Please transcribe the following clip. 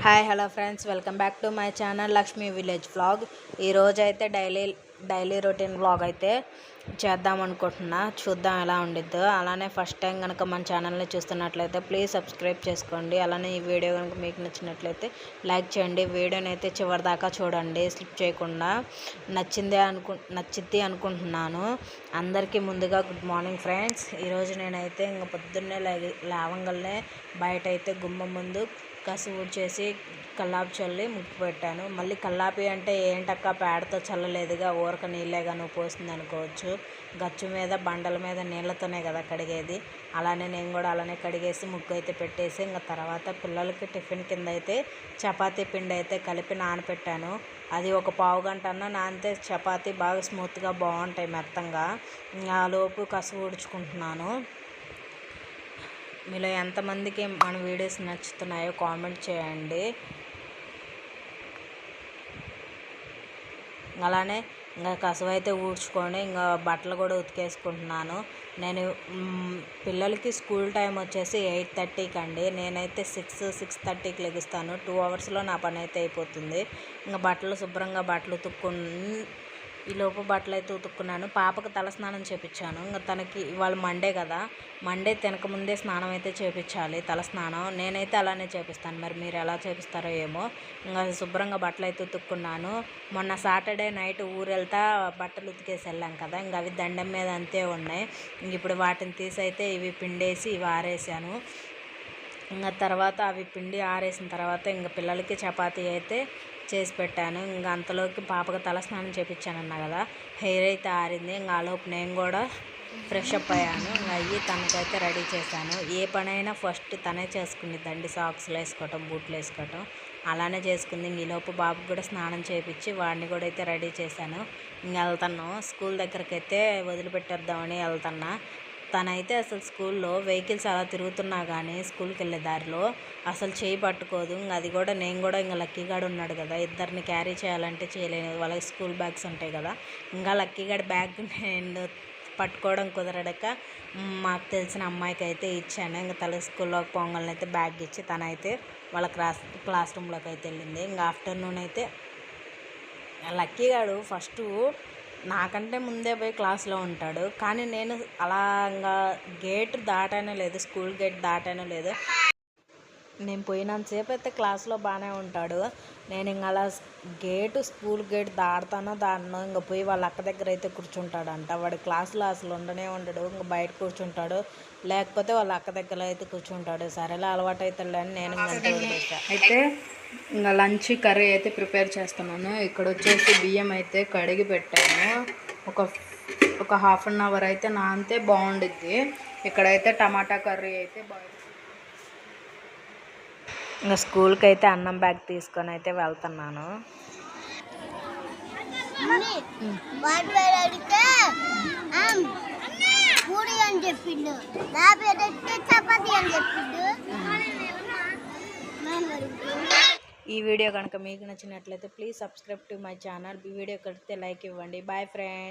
Hi hello friends, welcome back to my channel Lakshmi village vlog. ఈరోజు అయితే daily routine vlog అయితే చేద్దాం అనుకుంటున్నా. చూద్దాం ఎలా ఉండిద్దో. అలానే ఫస్ట్ టైం కనుక మన ఛానల్ని చూస్తున్నట్లయితే ప్లీజ్ సబ్స్క్రైబ్ చేసుకోండి. అలానే ఈ వీడియో కనుక మీకు నచ్చినట్లయితే లైక్ చేయండి. వీడియోని అయితే చివరి దాకా చూడండి, స్లిప్ చేయకుండా. నచ్చిద్ది అనుకుంటున్నాను. అందరికీ ముందుగా గుడ్ మార్నింగ్ ఫ్రెండ్స్. ఈరోజు నేనైతే ఇంకా పొద్దున్నే లేవంగానే బయట అయితే గుమ్మం ముందు కసు ఊడ్చేసి కల్లాపి చల్లి ముగ్గు పెట్టాను. మళ్ళీ కల్లాపి అంటే ఏంటక్క పేడతో చల్లలేదుగా, ఊరక నీళ్ళేగా నువ్వు పోస్తుంది అనుకోవచ్చు. గచ్చు మీద బండల మీద నీళ్ళతోనే కదా కడిగేది. అలానే నేను కూడా అలానే కడిగేసి ముగ్గు అయితే పెట్టేసి ఇంకా తర్వాత పిల్లలకి టిఫిన్ కింద అయితే చపాతీ పిండి అయితే కలిపి నానపెట్టాను. అది ఒక పావు గంట అన్నా నానితే చపాతీ బాగా స్మూత్గా బాగుంటాయి మెత్తంగా. ఆ లోపు కసు ఊడ్చుకుంటున్నాను. మీలో ఎంతమందికి మన వీడియోస్ నచ్చుతున్నాయో కామెంట్ చేయండి. అలానే ఇంకా కసువు అయితే ఊడ్చుకొని ఇంకా బట్టలు కూడా ఉతికేసుకుంటున్నాను. నేను పిల్లలకి స్కూల్ టైం వచ్చేసి 8:30కి అండి. నేనైతే 6:30కి లెగుస్తాను. 2 అవర్స్లో నా పని అయితే అయిపోతుంది. ఇంకా బట్టలు శుభ్రంగా ఈలోపు బట్టలు అయితే ఉతుక్కున్నాను. పాపకు తలస్నానం చేయించాను. ఇంకా తనకి ఇవాళ మండే కదా, మండే తినకముందే స్నానం అయితే చేయించాలి తలస్నానం. నేనైతే అలానే చేపిస్తాను, మరి మీరు ఎలా చేపిస్తారో ఏమో. ఇంకా శుభ్రంగా బట్టలు అయితే ఉతుక్కున్నాను. మొన్న సాటర్డే నైట్ ఊరెళ్తా బట్టలు ఉతికేసి వెళ్ళాం కదా, ఇంకా అవి దండం మీద అంతే ఉన్నాయి. ఇంక ఇప్పుడు వాటిని తీసి అయితే ఇవి పిండేసి ఇవి ఆరేసాను. ఇంకా తర్వాత అవి పిండి ఆరేసిన తర్వాత ఇంకా పిల్లలకి చపాతీ అయితే చేసి పెట్టాను. ఇంకా అంతలోకి పాపకు తలస్నానం చేయించానన్నా కదా, హెయిర్ అయితే ఆరింది. ఇంకా ఆలోపు నేను కూడా ఫ్రెష్ అప్ అయ్యాను. ఇంకా అయ్యి తనకైతే రెడీ చేశాను. ఏ పనైనా ఫస్ట్ తనే చేసుకునిద్దండి, సాక్స్లు వేసుకోవటం, బూట్లు వేసుకోవటం అలానే చేసుకుంది. ఇంక ఈలోపు బాబుకి కూడా స్నానం చేయించి వాడిని కూడా అయితే రెడీ చేశాను. ఇంక వెళ్తాను స్కూల్ దగ్గరికి అయితే వదిలిపెట్టేద్దామని వెళ్తున్నా. తనైతే అసలు స్కూల్లో వెహికల్స్ అలా తిరుగుతున్నా కానీ స్కూల్కి వెళ్ళే దారిలో అసలు చేయి పట్టుకోదు. అది కూడా నేను కూడా ఇంకా లక్కీగాడు ఉన్నాడు కదా, ఇద్దరిని క్యారీ చేయాలంటే చేయలేను. వాళ్ళకి స్కూల్ బ్యాగ్స్ ఉంటాయి కదా. ఇంకా లక్కీగాడు బ్యాగ్ నేను పట్టుకోవడం కుదరడక మాకు తెలిసిన అమ్మాయికి అయితే ఇచ్చాను. ఇంకా తల స్కూల్లోకి పొంగల్ని అయితే బ్యాగ్ ఇచ్చి తనైతే వాళ్ళ క్లాస్ రూమ్లోకి అయితే వెళ్ళింది. ఇంకా ఆఫ్టర్నూన్ అయితే లక్కీగాడు ఫస్టు నాకంటే ముందే పోయి క్లాస్లో ఉంటాడు. కానీ నేను అలాగా గేట్ దాటానే లేదు, స్కూల్ గేట్ దాటానే లేదు. నేను పోయినంతసేపు అయితే క్లాస్లో బాగానే ఉంటాడు. నేను ఇంక అలా స్కూల్ గేట్ దాడతానో ఇంకా పోయి వాళ్ళ అక్క దగ్గర అయితే కూర్చుంటాడంట. వాడి క్లాస్లో అసలు ఉండడు. ఇంక బయట కూర్చుంటాడు, లేకపోతే వాళ్ళ అక్క దగ్గర అయితే కూర్చుంటాడు. సరేలా అలవాటు అవుతాడు అని నేను అయితే ఇంకా లంచ్ కర్రీ అయితే ప్రిపేర్ చేస్తున్నాను. ఇక్కడ వచ్చేసి బియ్యం అయితే కడిగి పెట్టాను. ఒక హాఫ్ అన్ అవర్ అయితే నానితే బాగుండిద్ది. ఇక్కడైతే టమాటా కర్రీ అయితే ఇంకా స్కూల్కి అయితే అన్నం బ్యాగ్ తీసుకొని అయితే వెళ్తున్నాను. ఈ వీడియో కనుక మీకు నచ్చినట్లయితే please subscribe to my channel. ఈ వీడియో కడితే లైక్ ఇవ్వండి. Bye friends.